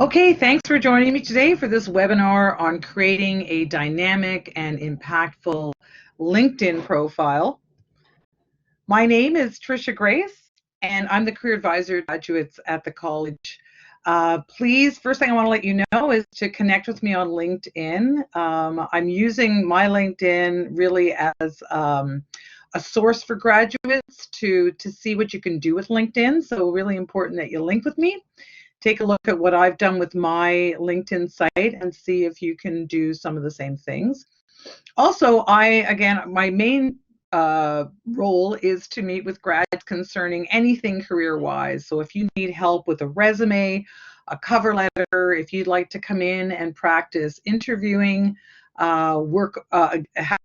Okay, thanks for joining me today for this webinar on creating a dynamic and impactful LinkedIn profile. My name is Trisha Grace, and I'm the career advisor to graduates at the college. Please, first thing I want to let you know is to connect with me on LinkedIn. I'm using my LinkedIn really as a source for graduates to see what you can do with LinkedIn. So really important that you link with me. Take a look at what I've done with my LinkedIn site and see if you can do some of the same things. Also, my main role is to meet with grads concerning anything career-wise. So if you need help with a resume, a cover letter, if you'd like to come in and practice interviewing, have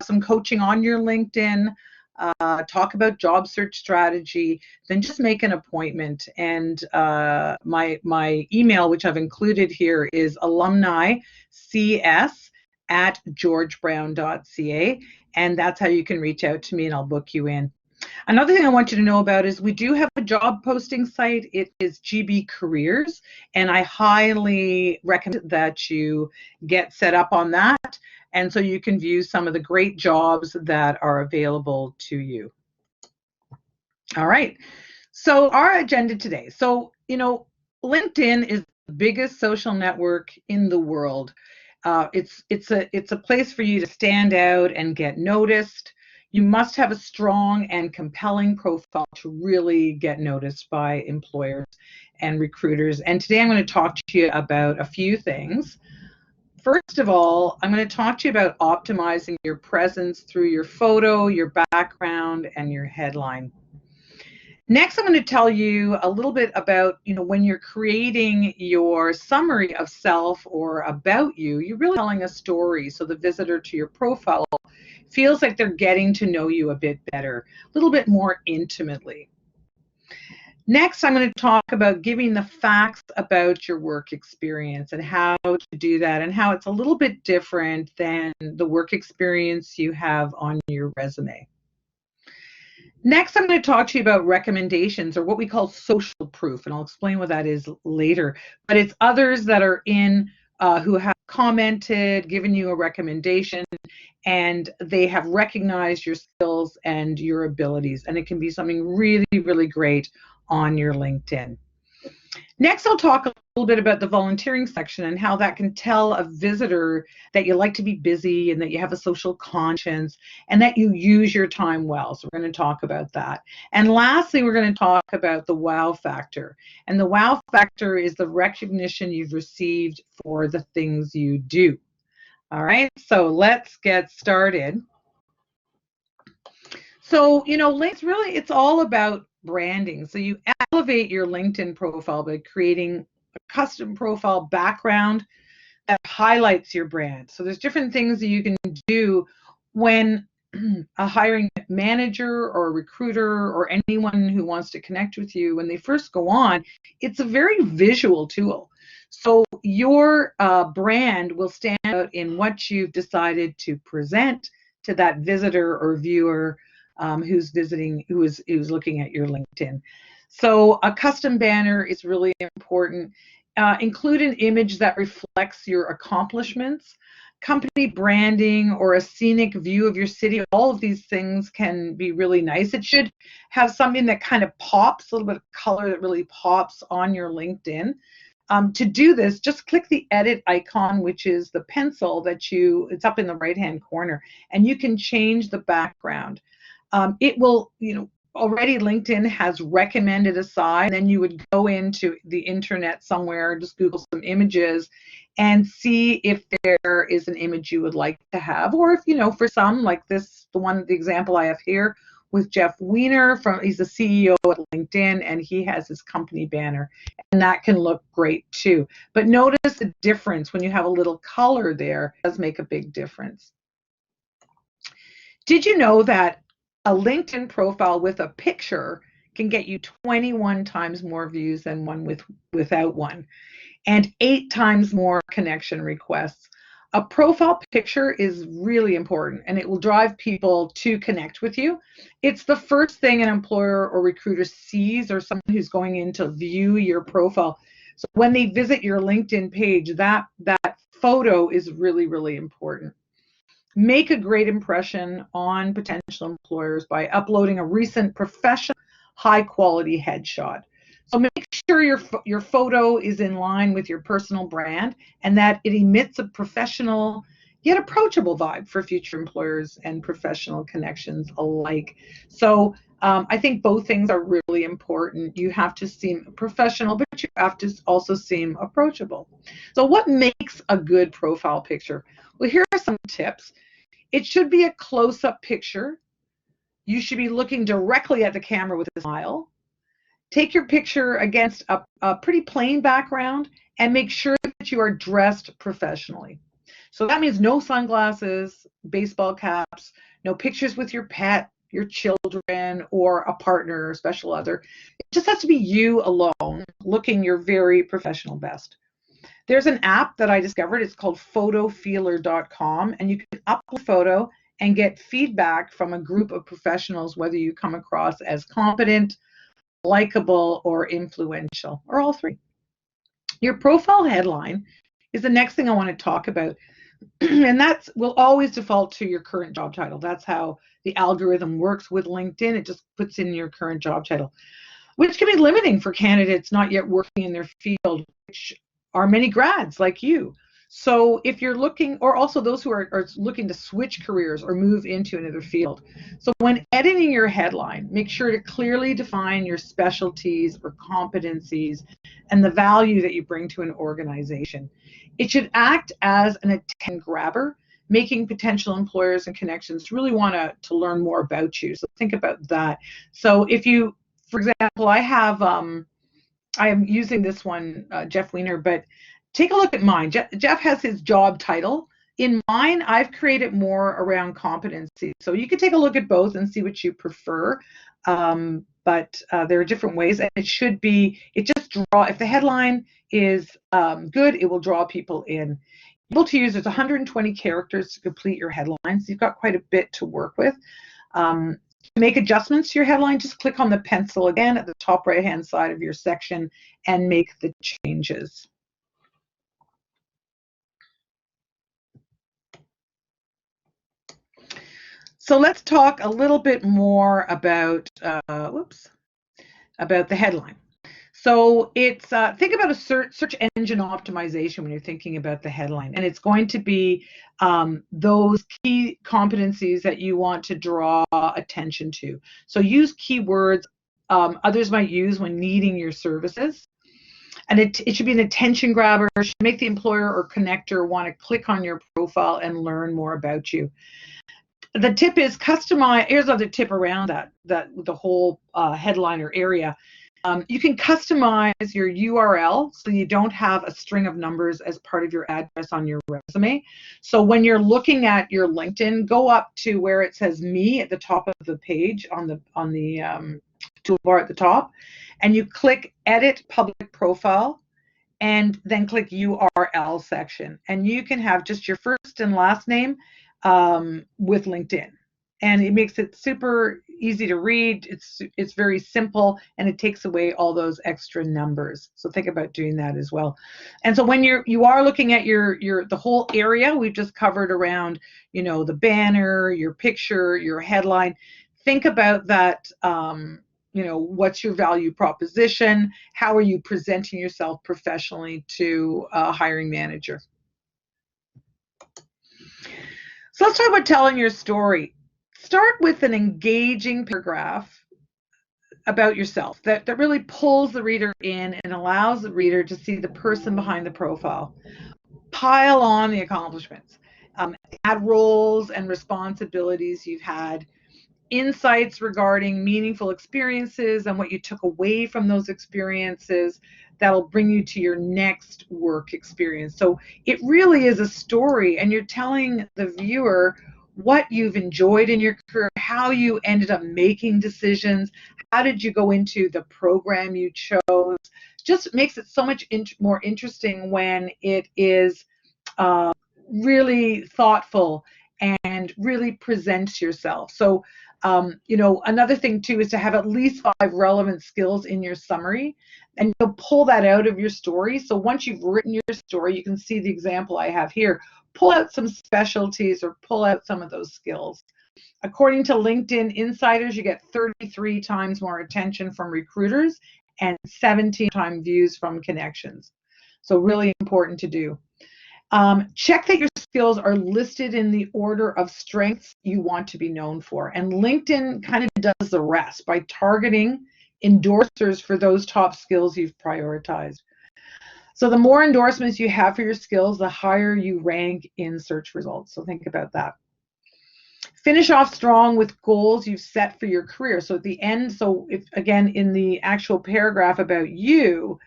some coaching on your LinkedIn, talk about job search strategy, then just make an appointment. And my email, which I've included here, is alumnics@georgebrown.ca, and that's how you can reach out to me, and I'll book you in. Another thing I want you to know about is we do have a job posting site. It is GB Careers, and I highly recommend that you get set up on that, and so you can view some of the great jobs that are available to you. All right. So our agenda today. So, LinkedIn is the biggest social network in the world. It's a place for you to stand out and get noticed. You must have a strong and compelling profile to really get noticed by employers and recruiters. And today I'm going to talk to you about a few things. First of all, I'm going to talk to you about optimizing your presence through your photo, your background, and your headline. Next, I'm going to tell you a little bit about, when you're creating your summary of self or about you, you're really telling a story. So the visitor to your profile feels like they're getting to know you a bit better, a little bit more intimately. Next, I'm going to talk about giving the facts about your work experience and how to do that, and how it's a little bit different than the work experience you have on your resume. Next, I'm going to talk to you about recommendations, or what we call social proof, and I'll explain what that is later. But it's others that are who have commented, given you a recommendation, and they have recognized your skills and your abilities, and it can be something really, really great on your LinkedIn. Next, I'll talk a little bit about the volunteering section and how that can tell a visitor that you like to be busy and that you have a social conscience and that you use your time well. So we're going to talk about that. And lastly, we're going to talk about the wow factor. And the wow factor is the recognition you've received for the things you do. All right, so let's get started. So, it's all about branding. So you elevate your LinkedIn profile by creating a custom profile background that highlights your brand. So there's different things that you can do when a hiring manager or a recruiter or anyone who wants to connect with you, when they first go on, it's a very visual tool. So your brand will stand out in what you've decided to present to that visitor or viewer who's looking at your LinkedIn. So a custom banner is really important. Include an image that reflects your accomplishments, company branding, or a scenic view of your city. All of these things can be really nice. It should have something that kind of pops, a little bit of color that really pops on your LinkedIn. To do this, just click the edit icon, which is the pencil it's up in the right-hand corner, and you can change the background. It will, already LinkedIn has recommended a site. Then you would go into the internet somewhere, just Google some images and see if there is an image you would like to have. Or if, for some, like the example I have here with Jeff Weiner, he's the CEO at LinkedIn, and he has his company banner, and that can look great too. But notice the difference when you have a little color there. It does make a big difference. Did you know that a LinkedIn profile with a picture can get you 21 times more views than one without one, and 8 times more connection requests? A profile picture is really important, and it will drive people to connect with you. It's the first thing an employer or recruiter sees, or someone who's going in to view your profile. So when they visit your LinkedIn page, that photo is really, really important. Make a great impression on potential employers by uploading a recent professional, high quality headshot. So make sure your photo is in line with your personal brand and that it emits a professional yet approachable vibe for future employers and professional connections alike. So I think both things are really important. You have to seem professional, but you have to also seem approachable. So what makes a good profile picture? Well, here are some tips. It should be a close-up picture. You should be looking directly at the camera with a smile. Take your picture against a pretty plain background and make sure that you are dressed professionally. So that means no sunglasses, baseball caps, no pictures with your pet, your children, or a partner or special other. It just has to be you alone, looking your very professional best. There's an app that I discovered. It's called photofeeler.com, and you can upload a photo and get feedback from a group of professionals, whether you come across as competent, likable, or influential, or all three. Your profile headline is the next thing I want to talk about. And that will always default to your current job title. That's how the algorithm works with LinkedIn. It just puts in your current job title, which can be limiting for candidates not yet working in their field, which are many grads like you. So if you're looking, or also those who are looking to switch careers or move into another field. So when editing your headline, make sure to clearly define your specialties or competencies and the value that you bring to an organization. It should act as an attention grabber, making potential employers and connections really want to learn more about you. So think about that. So if you, for example, I am using this one, Jeff Weiner, but take a look at mine. Jeff has his job title. In mine, I've created more around competency. So you can take a look at both and see what you prefer. But there are different ways, and it just draw, if the headline is good, it will draw people in. Able to use, there's 120 characters to complete your headline, so you've got quite a bit to work with. To make adjustments to your headline, just click on the pencil again at the top right-hand side of your section and make the changes. So let's talk a little bit more about the headline. So it's think about a search engine optimization when you're thinking about the headline, and it's going to be those key competencies that you want to draw attention to. So use keywords others might use when needing your services. And it should be an attention grabber. It should make the employer or connector want to click on your profile and learn more about you. The tip is customize. Here's another tip around that the whole headliner area. You can customize your URL so you don't have a string of numbers as part of your address on your resume. So when you're looking at your LinkedIn, go up to where it says "Me" at the top of the page on the toolbar at the top, and you click Edit Public Profile, and then click URL section, and you can have just your first and last name with LinkedIn, and it makes it super easy to read. It's very simple, and it takes away all those extra numbers. So think about doing that as well. And so when you are looking at the whole area we've just covered around, the banner, your picture, your headline, think about that. What's your value proposition? How are you presenting yourself professionally to a hiring manager? So let's talk about telling your story. Start with an engaging paragraph about yourself that really pulls the reader in and allows the reader to see the person behind the profile. Pile on the accomplishments. Add roles and responsibilities you've had, insights regarding meaningful experiences and what you took away from those experiences that'll bring you to your next work experience. So it really is a story, and you're telling the viewer what you've enjoyed in your career, how you ended up making decisions, how did you go into the program you chose. Just makes it so much more interesting when it is really thoughtful and and really present yourself. So, another thing too is to have at least 5 relevant skills in your summary, and you'll pull that out of your story. So once you've written your story, you can see the example I have here. Pull out some specialties or pull out some of those skills. According to LinkedIn Insiders, you get 33 times more attention from recruiters and 17 times views from connections. So really important to do. Check that your skills are listed in the order of strengths you want to be known for. And LinkedIn kind of does the rest by targeting endorsers for those top skills you've prioritized. So the more endorsements you have for your skills, the higher you rank in search results. So think about that. Finish off strong with goals you've set for your career. So at the end, so if again in the actual paragraph about you,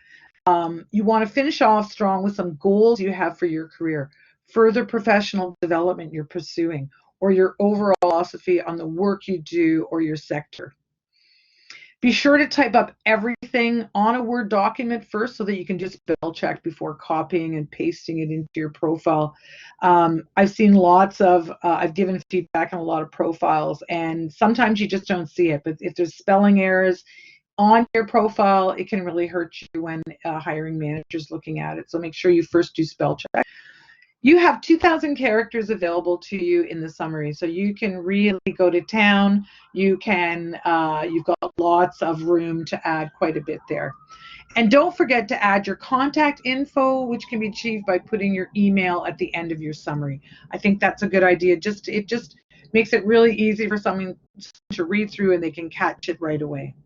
you want to finish off strong with some goals you have for your career, further professional development you're pursuing, or your overall philosophy on the work you do or your sector. Be sure to type up everything on a Word document first so that you can just spell check before copying and pasting it into your profile. I've seen lots of, I've given feedback on a lot of profiles, and sometimes you just don't see it. But if there's spelling errors on your profile, it can really hurt you when a hiring manager's looking at it. So make sure you first do spell check. You have 2,000 characters available to you in the summary, so you can really go to town. You can, you've got lots of room to add quite a bit there. And don't forget to add your contact info, which can be achieved by putting your email at the end of your summary. I think that's a good idea. It just makes it really easy for someone to read through and they can catch it right away.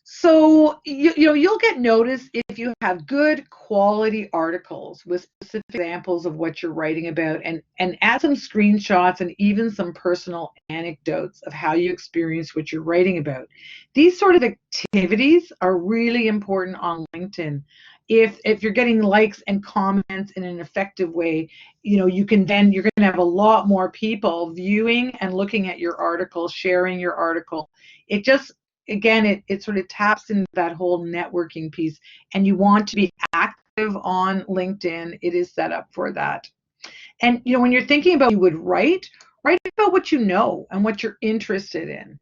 So you'll get noticed if you have good quality articles with specific examples of what you're writing about, and add some screenshots and even some personal anecdotes of how you experience what you're writing about. These sort of activities are really important on LinkedIn. If you're getting likes and comments in an effective way, you're going to have a lot more people viewing and looking at your article, sharing your article. Again, it sort of taps into that whole networking piece, and you want to be active on LinkedIn. It is set up for that. And when you're thinking about what you would write about what you know and what you're interested in.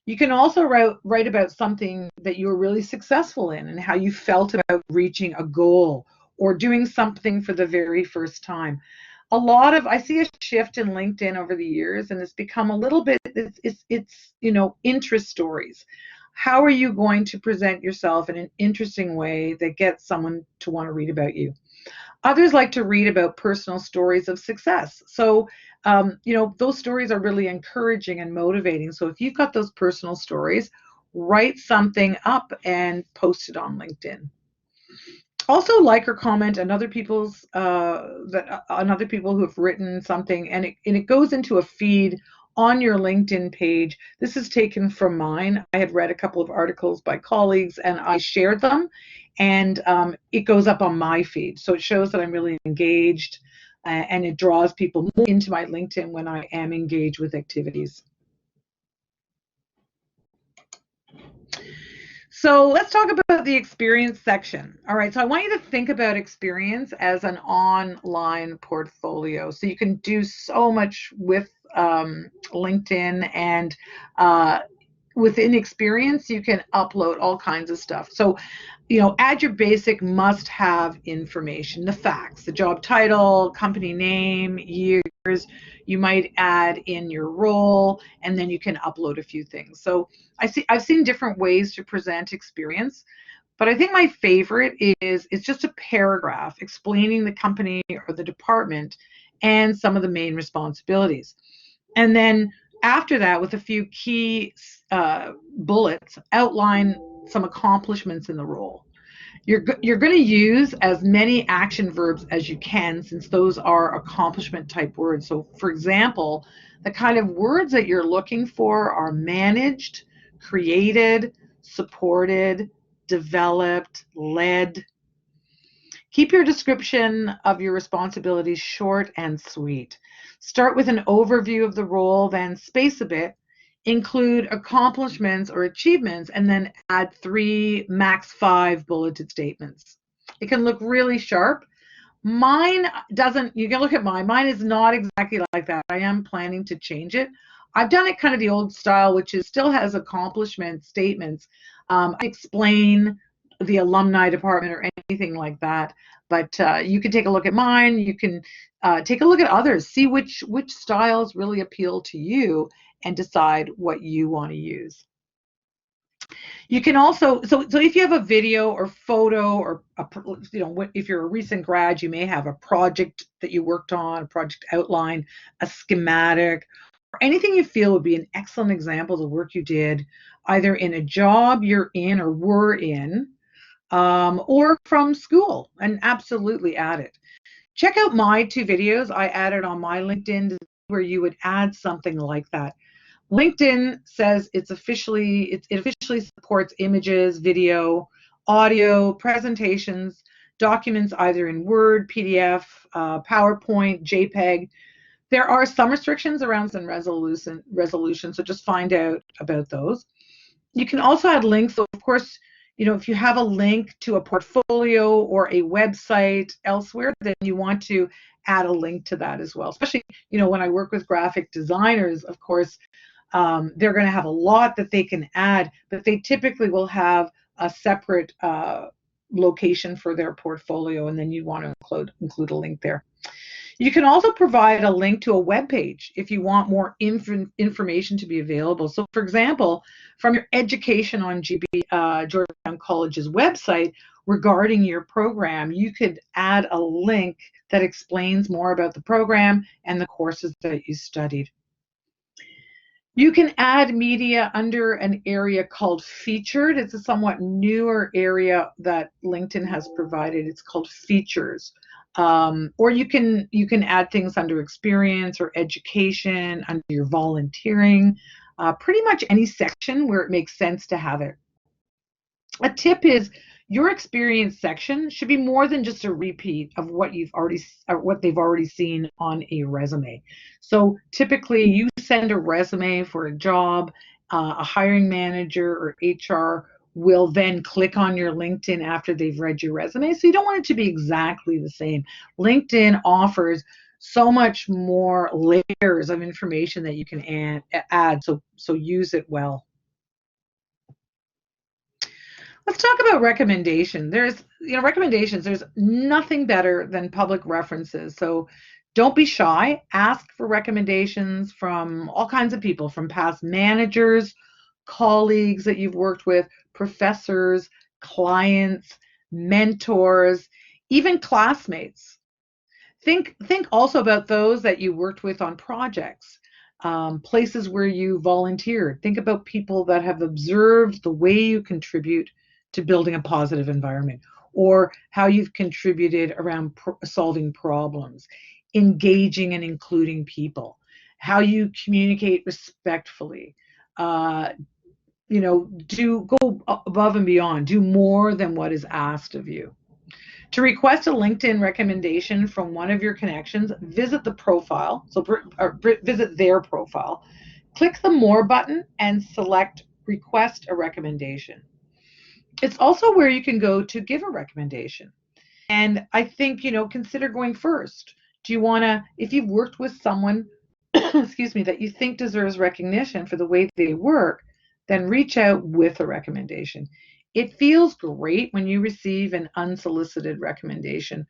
You can also write about something that you were really successful in and how you felt about reaching a goal or doing something for the very first time. I see a shift in LinkedIn over the years, and it's become a little bit, it's interest stories. How are you going to present yourself in an interesting way that gets someone to want to read about you? Others like to read about personal stories of success. So, those stories are really encouraging and motivating. So if you've got those personal stories, write something up and post it on LinkedIn. Also, like or comment on other people who have written something, and it goes into a feed on your LinkedIn page. This is taken from mine. I had read a couple of articles by colleagues and I shared them, and it goes up on my feed. So it shows that I'm really engaged, and it draws people more into my LinkedIn when I am engaged with activities. So let's talk about the experience section. All right, so I want you to think about experience as an online portfolio. So you can do so much with LinkedIn, and within experience, you can upload all kinds of stuff. So, add your basic must-have information, the facts, the job title, company name, years. You might add in your role, and then you can upload a few things. So I've seen different ways to present experience, but I think my favorite is it's just a paragraph explaining the company or the department and some of the main responsibilities. And then after that, with a few key bullets, outline some accomplishments in the role. You're going to use as many action verbs as you can, since those are accomplishment type words. So for example, the kind of words that you're looking for are managed, created, supported, developed, led. Keep your description of your responsibilities short and sweet. Start with an overview of the role, then space a bit, include accomplishments or achievements, and then add 3, max 5 bulleted statements. It can look really sharp, Mine doesn't, you can look at mine. Mine is not exactly like that. I am planning to change it. I've done it kind of the old style, which is still has accomplishment statements. I explain the alumni department or anything like that. But you can take a look at mine. You can take a look at others, see which styles really appeal to you, and decide what you want to use. You can also, so if you have a video or photo or if you're a recent grad, you may have a project that you worked on, a project outline, a schematic, or anything you feel would be an excellent example of the work you did, either in a job you're in or were in, or from school, and absolutely add it. Check out my 2 videos I added on my LinkedIn where you would add something like that. LinkedIn says it officially supports images, video, audio, presentations, documents either in Word, PDF, PowerPoint, JPEG. There are some restrictions around some resolution, so just find out about those. You can also add links. So of course, if you have a link to a portfolio or a website elsewhere, then you want to add a link to that as well. Especially, when I work with graphic designers, of course, they're going to have a lot that they can add, but they typically will have a separate location for their portfolio, and then you want to include a link there. You can also provide a link to a web page if you want more information to be available. So, for example, from your education on Georgetown College's website regarding your program, you could add a link that explains more about the program and the courses that you studied. You can add media under an area called featured. It's a somewhat newer area that LinkedIn has provided. It's called features. Or you can add things under experience or education, under your volunteering, pretty much any section where it makes sense to have it. A tip is your experience section should be more than just a repeat of what they've already seen on a resume. So typically you send a resume for a job, a hiring manager or HR will then click on your LinkedIn after they've read your resume. So you don't want it to be exactly the same. LinkedIn offers so much more layers of information that you can add, so use it well. Let's talk about recommendation. Recommendations. There's nothing better than public references. So don't be shy. Ask for recommendations from all kinds of people, from past managers, colleagues that you've worked with, professors, clients, mentors, even classmates. Think also about those that you worked with on projects, places where you volunteered. Think about people that have observed the way you contribute to building a positive environment, or how you've contributed around solving problems, engaging and including people, how you communicate respectfully, do go above and beyond, do more than what is asked of you. To request a LinkedIn recommendation from one of your connections, visit the profile, visit their profile, click the More button and select Request a Recommendation. It's also where you can go to give a recommendation. And I think, consider going first. Do you want to, if you've worked with someone, excuse me, that you think deserves recognition for the way they work, then reach out with a recommendation. It feels great when you receive an unsolicited recommendation.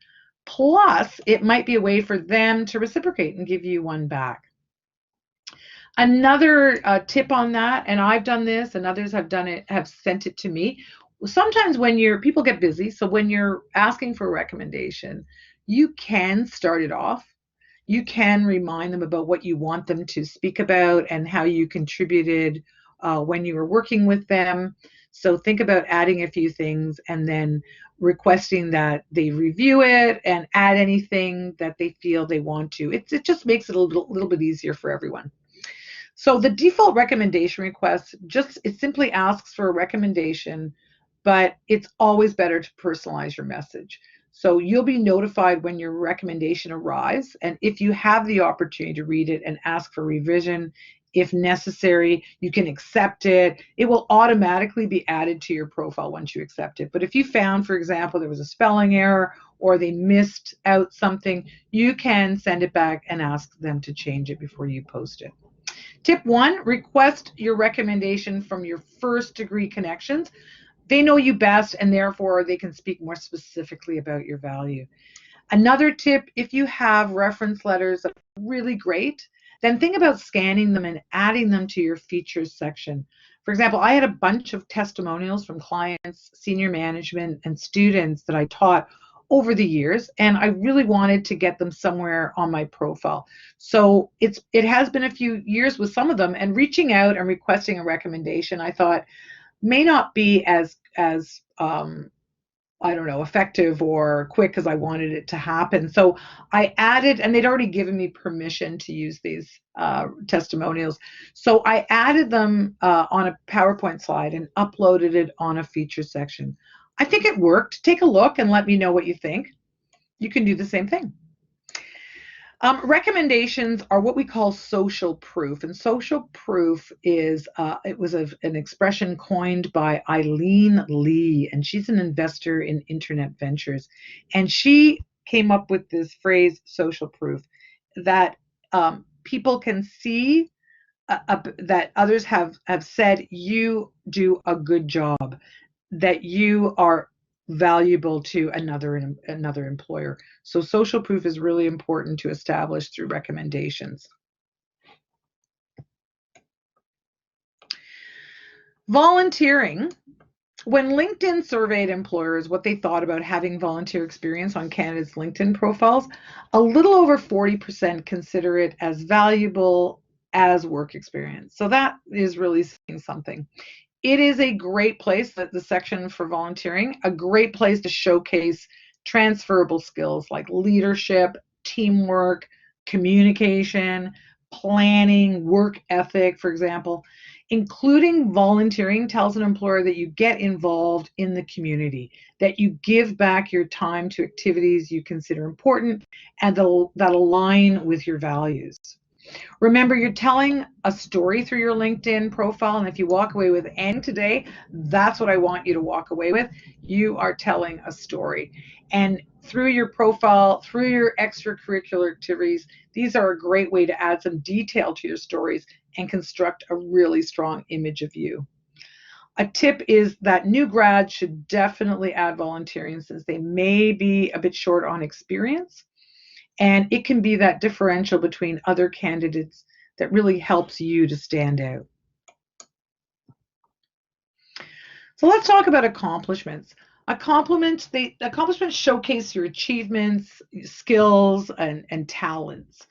Plus, it might be a way for them to reciprocate and give you one back. Another tip on that, and I've done this and others have done it, have sent it to me. Sometimes when people get busy, so when you're asking for a recommendation, you can start it off. You can remind them about what you want them to speak about and how you contributed when you were working with them. So think about adding a few things and then requesting that they review it and add anything that they feel they want to. It just makes it a little bit easier for everyone. So the default recommendation request it simply asks for a recommendation, but it's always better to personalize your message. So you'll be notified when your recommendation arrives, and if you have the opportunity to read it and ask for revision, If necessary, you can accept it. It will automatically be added to your profile once you accept it. But if you found, for example, there was a spelling error or they missed out something, you can send it back and ask them to change it before you post it. Tip 1, request your recommendation from your first degree connections. They know you best, and therefore they can speak more specifically about your value. Another tip, if you have reference letters that are really great, then think about scanning them and adding them to your features section. For example, I had a bunch of testimonials from clients, senior management, and students that I taught over the years, and I really wanted to get them somewhere on my profile. So it has been a few years with some of them, and reaching out and requesting a recommendation, I thought may not be as I don't know, effective or quick as I wanted it to happen. So I added, and they'd already given me permission to use these testimonials. So I added them on a PowerPoint slide and uploaded it on a feature section. I think it worked. Take a look and let me know what you think. You can do the same thing. Recommendations are what we call social proof, and social proof is it was an expression coined by Eileen Lee, and she's an investor in internet ventures, and she came up with this phrase, social proof, that people can see that others have said you do a good job, that you are valuable to another employer. So social proof is really important to establish through recommendations. Volunteering. When LinkedIn surveyed employers what they thought about having volunteer experience on candidates' LinkedIn profiles, a little over 40% consider it as valuable as work experience. So that is really saying something. It is a great place, the section for volunteering, a great place to showcase transferable skills like leadership, teamwork, communication, planning, work ethic, for example. Including volunteering tells an employer that you get involved in the community, that you give back your time to activities you consider important and that align with your values. Remember, you're telling a story through your LinkedIn profile, and if you walk away with "and" today, that's what I want you to walk away with. You are telling a story. And through your profile, through your extracurricular activities, these are a great way to add some detail to your stories and construct a really strong image of you. A tip is that new grads should definitely add volunteering since they may be a bit short on experience. And it can be that differential between other candidates that really helps you to stand out. So let's talk about accomplishments. Accomplishments showcase your achievements, skills, and talents.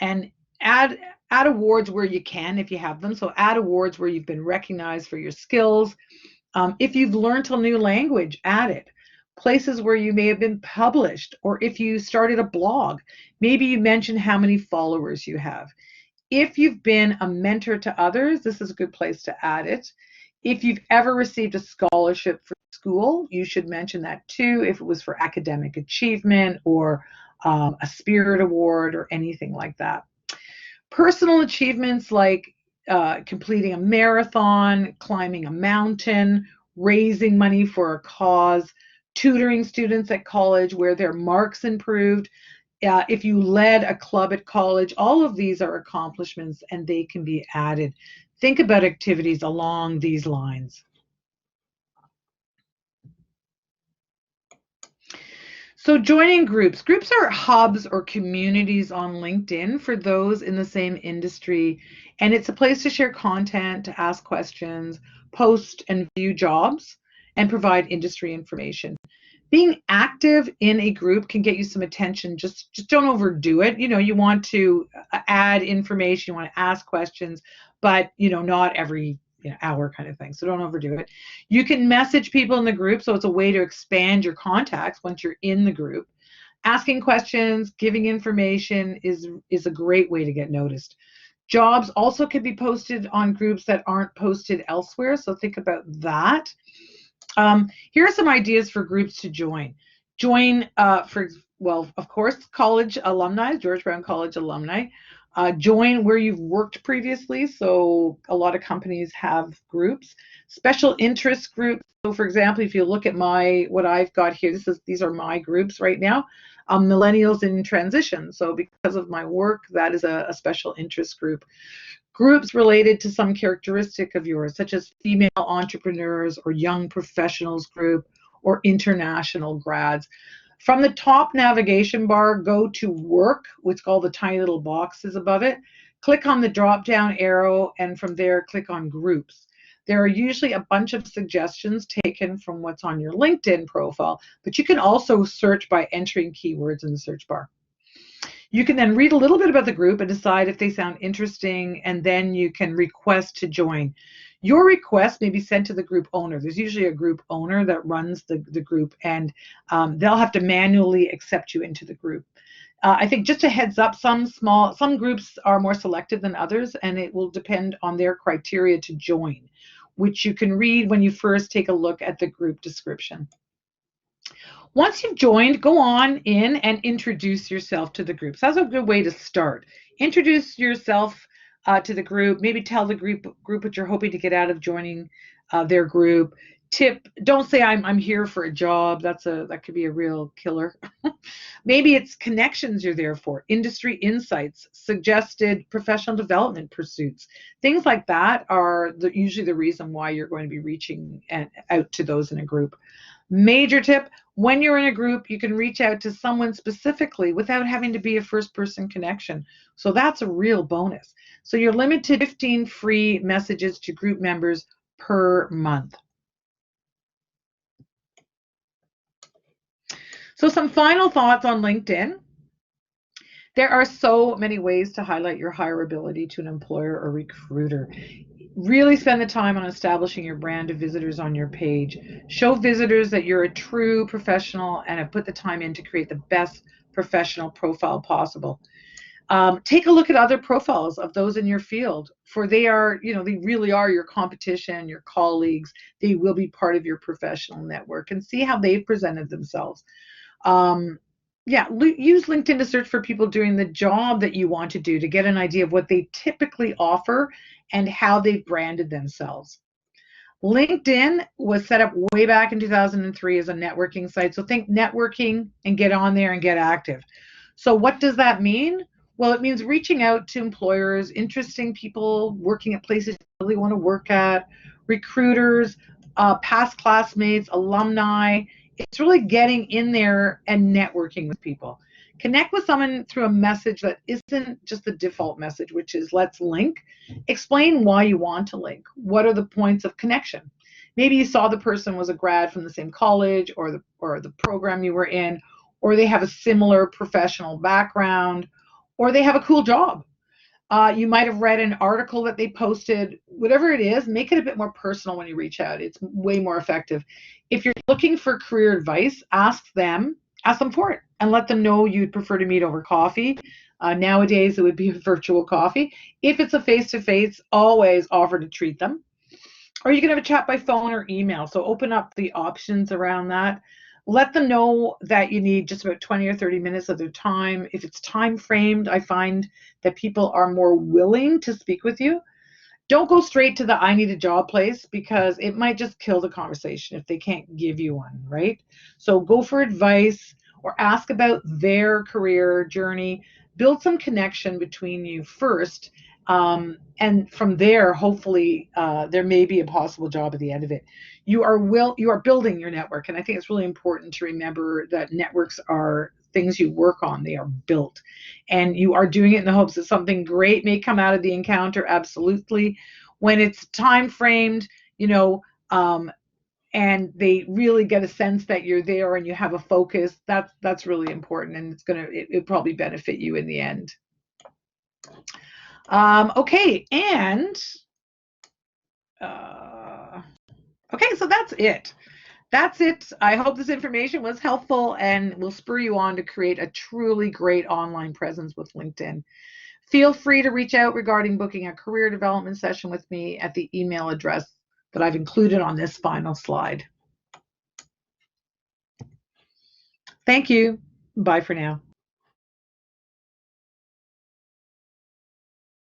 And add awards where you can if you have them. So add awards where you've been recognized for your skills. If you've learned a new language, add it. Places where you may have been published, or if you started a blog, maybe you mention how many followers you have. If you've been a mentor to others, this is a good place to add it. If you've ever received a scholarship for school, you should mention that too, if it was for academic achievement or a Spirit Award or anything like that. Personal achievements like completing a marathon, climbing a mountain, raising money for a cause, tutoring students at college where their marks improved. If you led a club at college, all of these are accomplishments and they can be added. Think about activities along these lines. So joining groups. Groups are hubs or communities on LinkedIn for those in the same industry. And it's a place to share content, to ask questions, post and view jobs, and provide industry information. Being active in a group can get you some attention. Just don't overdo it. You want to add information, you want to ask questions, but not every hour kind of thing. So don't overdo it. You can message people in the group, so it's a way to expand your contacts once you're in the group. Asking questions, giving information is a great way to get noticed. Jobs also can be posted on groups that aren't posted elsewhere, so think about that. Here are some ideas for groups to join. Join, of course, college alumni, George Brown College alumni. Join where you've worked previously. So a lot of companies have groups, special interest groups. So for example, if you look at what I've got here, these are my groups right now. Millennials in transition. So because of my work, that is a special interest group. Groups related to some characteristic of yours, such as female entrepreneurs or young professionals group or international grads. From the top navigation bar, go to work, which is called the tiny little boxes above it. Click on the drop down arrow, and from there, click on groups. There are usually a bunch of suggestions taken from what's on your LinkedIn profile, but you can also search by entering keywords in the search bar. You can then read a little bit about the group and decide if they sound interesting, and then you can request to join. Your request may be sent to the group owner. There's usually a group owner that runs the group, and they'll have to manually accept you into the group. I think just a heads up, some groups are more selective than others, and it will depend on their criteria to join, which you can read when you first take a look at the group description. Once you've joined, go on in and introduce yourself to the group. So that's a good way to start. Introduce yourself to the group. Maybe tell the group what you're hoping to get out of joining their group. Tip: don't say I'm here for a job. That could be a real killer. Maybe it's connections you're there for, industry insights, suggested professional development pursuits. Things like that are usually the reason why you're going to be reaching out to those in a group. Major tip: when you're in a group, you can reach out to someone specifically without having to be a first-person connection. So that's a real bonus. So you're limited to 15 free messages to group members per month. So some final thoughts on LinkedIn. There are so many ways to highlight your hireability to an employer or recruiter. Really spend the time on establishing your brand to visitors on your page. Show visitors that you're a true professional and have put the time in to create the best professional profile possible. Take a look at other profiles of those in your field, for they really are your competition, your colleagues. They will be part of your professional network, and see how they've presented themselves. Use LinkedIn to search for people doing the job that you want to do, to get an idea of what they typically offer and how they've branded themselves. LinkedIn was set up way back in 2003 as a networking site. So think networking and get on there and get active. So what does that mean? Well, it means reaching out to employers, interesting people working at places you really want to work at, recruiters, past classmates, alumni. It's really getting in there and networking with people. Connect with someone through a message that isn't just the default message, which is let's link. Explain why you want to link. What are the points of connection? Maybe you saw the person was a grad from the same college or the program you were in, or they have a similar professional background, or they have a cool job. You might have read an article that they posted. Whatever it is, make it a bit more personal when you reach out. It's way more effective. If you're looking for career advice, ask them for it, and let them know you'd prefer to meet over coffee. Nowadays, it would be a virtual coffee. If it's a face-to-face, always offer to treat them. Or you can have a chat by phone or email. So open up the options around that. Let them know that you need just about 20 or 30 minutes of their time. If it's time framed, I find that people are more willing to speak with you. Don't go straight to the I need a job place, because it might just kill the conversation if they can't give you one, right? So go for advice or ask about their career journey. Build some connection between you first. And from there, hopefully, there may be a possible job at the end of it. You are building your network, and I think it's really important to remember that networks are things you work on. They are built, and you are doing it in the hopes that something great may come out of the encounter. Absolutely. When it's time framed, and they really get a sense that you're there and you have a focus, that's really important, and it'll probably benefit you in the end. Okay, so that's it. I hope this information was helpful and will spur you on to create a truly great online presence with LinkedIn. Feel free to reach out regarding booking a career development session with me at the email address that I've included on this final slide. Thank you. Bye for now.